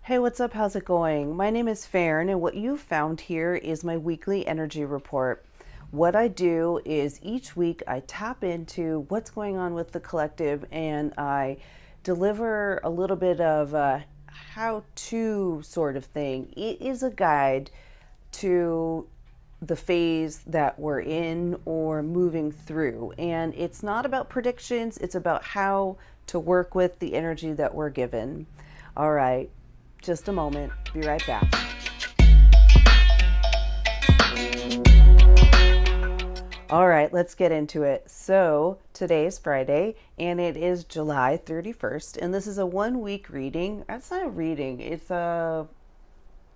Hey, what's up? How's it going? My name is Farron, and what you found here is my weekly energy report. What I do is each week I tap into what's going on with the collective and I deliver a little bit of a how to sort of thing. It is a guide to the phase that we're in or moving through. And it's not about predictions, it's about how to work with the energy that we're given. All right, just a moment. Be right back. All right, let's get into it. So, today's Friday, and it is July 31st, and this is a 1 week reading. It's not a reading, it's an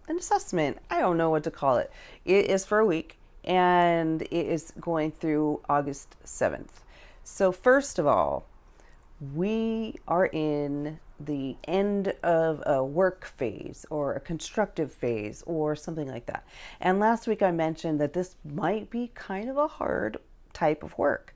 assessment. I don't know what to call it. It is for a week, and it is going through August 7th. So, first of all, we are in the end of a work phase or a constructive phase or something like that. And last week I mentioned that this might be kind of a hard type of work.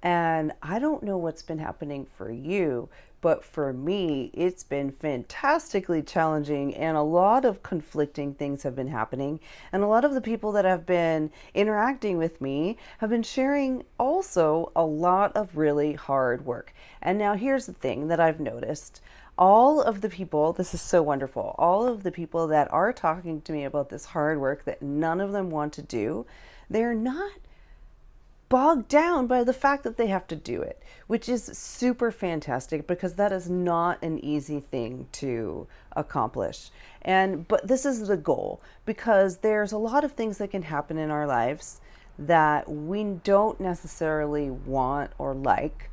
And I don't know what's been happening for you, but for me, it's been fantastically challenging and a lot of conflicting things have been happening. And a lot of the people that have been interacting with me have been sharing also a lot of really hard work. And now here's the thing that I've noticed. All of the people, this is so wonderful, all of the people that are talking to me about this hard work that none of them want to do, they're not bogged down by the fact that they have to do it, which is super fantastic because that is not an easy thing to accomplish. But this is the goal because there's a lot of things that can happen in our lives that we don't necessarily want or like,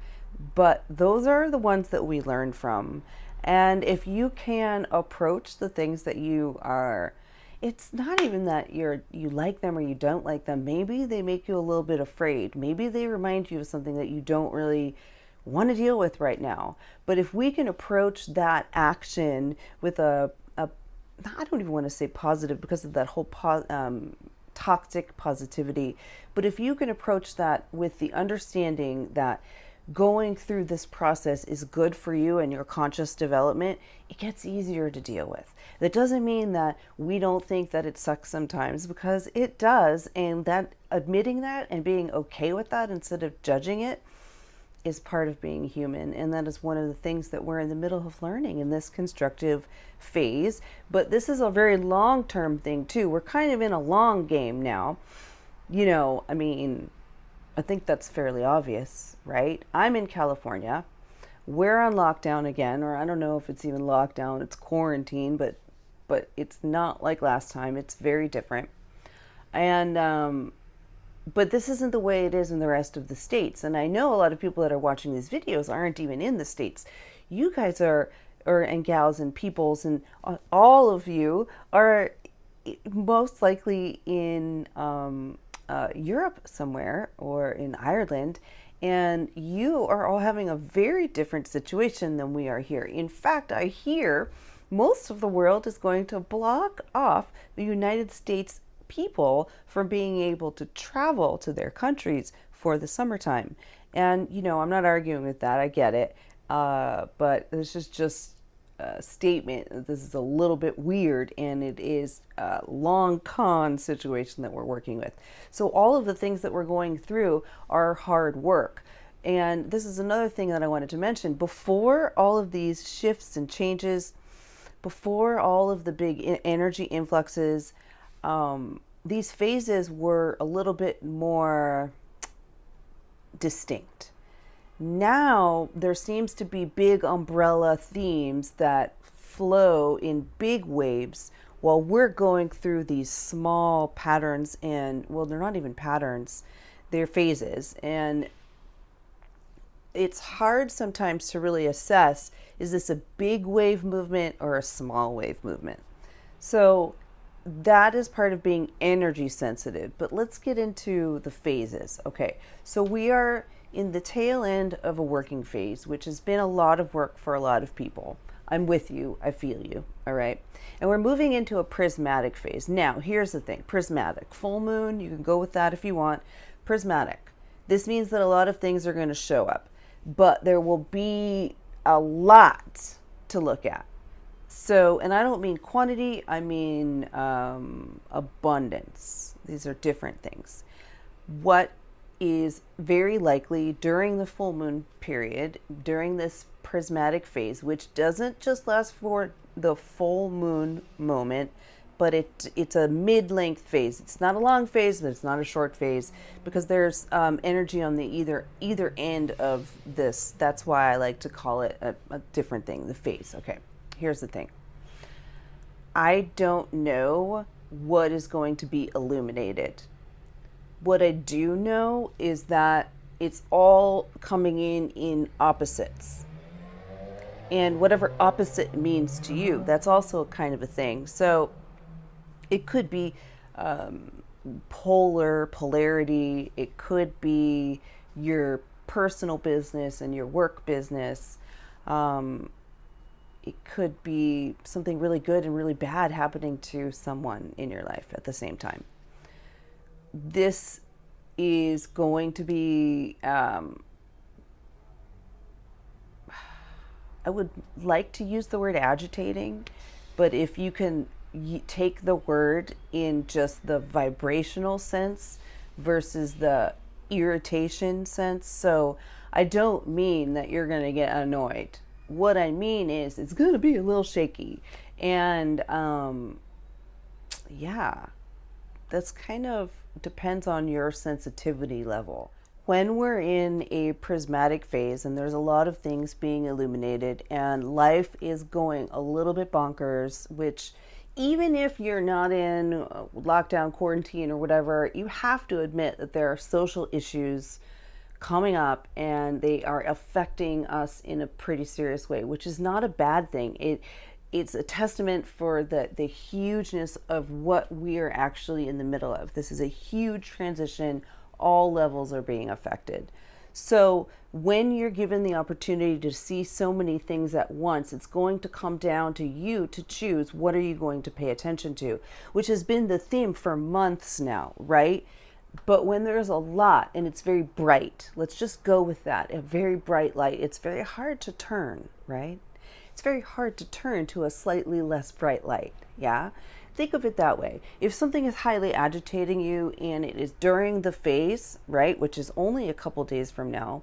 but those are the ones that we learn from. And if you can approach the things that you are, it's not even that you like them or you don't like them. Maybe they make you a little bit afraid. Maybe they remind you of something that you don't really want to deal with right now. But if we can approach that action with I don't even want to say positive because of that whole toxic positivity, but if you can approach that with the understanding that going through this process is good for you and your conscious development, it gets easier to deal with. That doesn't mean that we don't think that it sucks sometimes, because it does, and that admitting that and being okay with that instead of judging it is part of being human. And that is one of the things that we're in the middle of learning in this constructive phase. But this is a very long-term thing too. We're kind of in a long game now. I think that's fairly obvious, right? I'm in California. We're on lockdown again, or I don't know if it's even lockdown, it's quarantine, but it's not like last time. It's very different. And but this isn't the way it is in the rest of the states. And I know a lot of people that are watching these videos aren't even in the states. You guys are, and gals and peoples, and all of you are most likely in Europe somewhere or in Ireland, and you are all having a very different situation than we are here. In fact, I hear most of the world is going to block off the United States people from being able to travel to their countries for the summertime. And, I'm not arguing with that. I get it. But this is just a statement. This is a little bit weird, and it is a long con situation that we're working with. So all of the things that we're going through are hard work. And this is another thing that I wanted to mention. Before all of these shifts and changes, before all of the big energy influxes, these phases were a little bit more distinct. Now there seems to be big umbrella themes that flow in big waves while we're going through these small patterns, and well, they're not even patterns, they're phases. And it's hard sometimes to really assess, is this a big wave movement or a small wave movement? So that is part of being energy sensitive. But let's get into the phases. Okay, so we are in the tail end of a working phase, which has been a lot of work for a lot of people. I'm with you. I feel you. All right. And we're moving into a prismatic phase. Now, here's the thing. Prismatic. Full moon, you can go with that if you want. Prismatic. This means that a lot of things are going to show up, but there will be a lot to look at. So, and I don't mean quantity, I mean abundance. These are different things. What is very likely during the full moon period, during this prismatic phase, which doesn't just last for the full moon moment, but it's a mid-length phase. It's not a long phase, but it's not a short phase, because there's energy on the either end of this. That's why I like to call it a different thing, the phase. Okay, here's the thing. I don't know what is going to be illuminated. What I do know is that it's all coming in opposites. And whatever opposite means to you, that's also kind of a thing. So it could be polarity. It could be your personal business and your work business. It could be something really good and really bad happening to someone in your life at the same time. This is going to be, I would like to use the word agitating, but if you can take the word in just the vibrational sense versus the irritation sense. So I don't mean that you're going to get annoyed. What I mean is it's going to be a little shaky. And yeah, that's kind of depends on your sensitivity level. When we're in a prismatic phase and there's a lot of things being illuminated and life is going a little bit bonkers, which even if you're not in lockdown, quarantine, or whatever, you have to admit that there are social issues coming up and they are affecting us in a pretty serious way, which is not a bad thing. It's a testament for the hugeness of what we are actually in the middle of. This is a huge transition. All levels are being affected. So when you're given the opportunity to see so many things at once, it's going to come down to you to choose what are you going to pay attention to, which has been the theme for months now, right? But when there's a lot and it's very bright, let's just go with that, a very bright light, it's very hard to turn, right? It's very hard to turn to a slightly less bright light, yeah? Think of it that way. If something is highly agitating you and it is during the phase, right, which is only a couple days from now,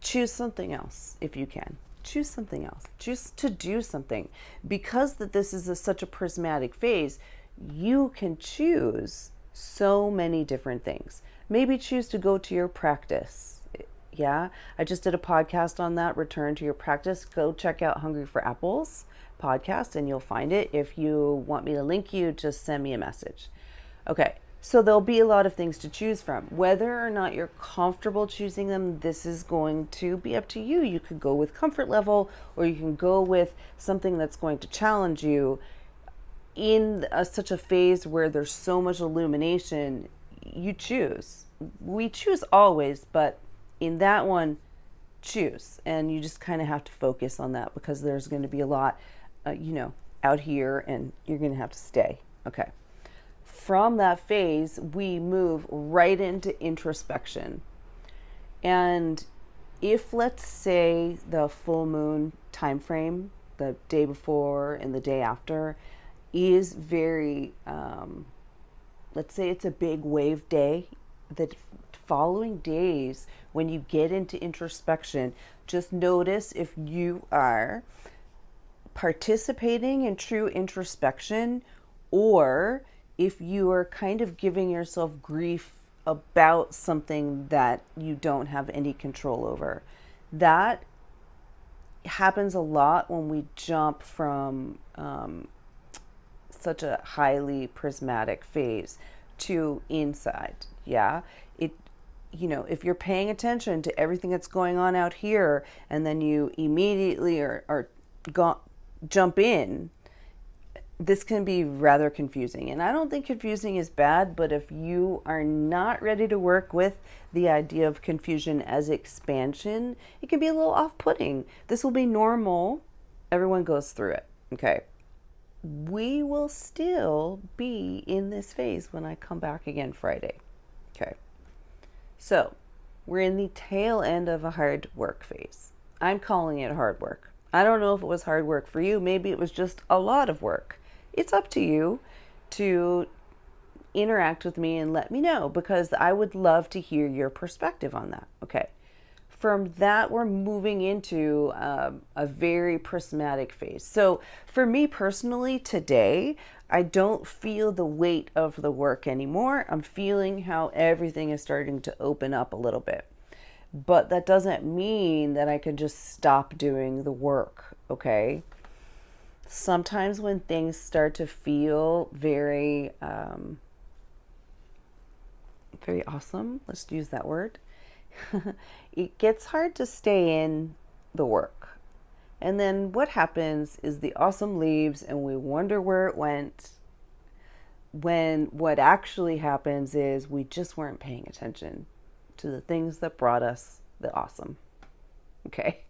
choose something else if you can. Choose something else. Choose to do something. Because that this is such a prismatic phase, you can choose so many different things. Maybe choose to go to your practice. Yeah, I just did a podcast on that, return to your practice. Go check out Hungry for Apples podcast and you'll find it. If you want me to link you, just send me a message. Okay, so there'll be a lot of things to choose from. Whether or not you're comfortable choosing them, this is going to be up to you. You could go with comfort level or you can go with something that's going to challenge you. In such a phase where there's so much illumination, you choose. We choose always, but in that one, choose. And you just kind of have to focus on that because there's going to be a lot, out here and you're going to have to stay. Okay. From that phase, we move right into introspection. And if, let's say, the full moon time frame, the day before and the day after, is very, let's say it's a big wave day, the following days when you get into introspection, just notice if you are participating in true introspection or if you are kind of giving yourself grief about something that you don't have any control over. That happens a lot when we jump from such a highly prismatic phase to inside. Yeah, if you're paying attention to everything that's going on out here and then you immediately jump in, this can be rather confusing. And I don't think confusing is bad, but if you are not ready to work with the idea of confusion as expansion, it can be a little off-putting. This will be normal. Everyone goes through it. Okay. We will still be in this phase when I come back again Friday. Okay. So we're in the tail end of a hard work phase. I'm calling it hard work. I don't know if it was hard work for you. Maybe it was just a lot of work. It's up to you to interact with me and let me know, because I would love to hear your perspective on that. Okay. From that, we're moving into a very prismatic phase. So, for me personally, today, I don't feel the weight of the work anymore. I'm feeling how everything is starting to open up a little bit. But that doesn't mean that I can just stop doing the work, okay? Sometimes when things start to feel very awesome, let's use that word, it gets hard to stay in the work. And then what happens is the awesome leaves and we wonder where it went, when what actually happens is we just weren't paying attention to the things that brought us the awesome. Okay.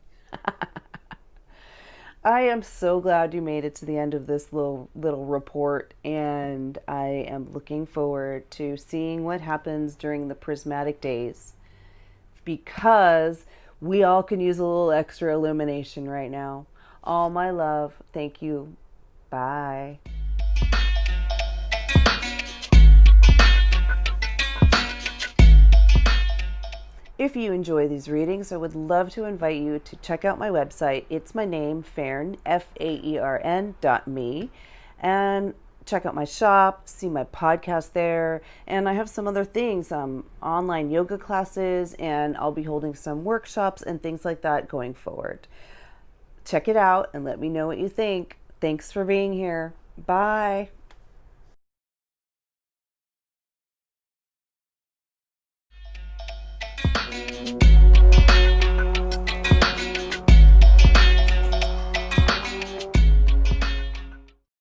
I am so glad you made it to the end of this little report, and I am looking forward to seeing what happens during the prismatic days, because we all can use a little extra illumination right now. All my love. Thank you. Bye. If you enjoy these readings, I would love to invite you to check out my website. It's my name, Faern, FAERN.me, and check out my shop, see my podcast there, and I have some other things, online yoga classes, and I'll be holding some workshops and things like that going forward. Check it out and let me know what you think. Thanks for being here. Bye.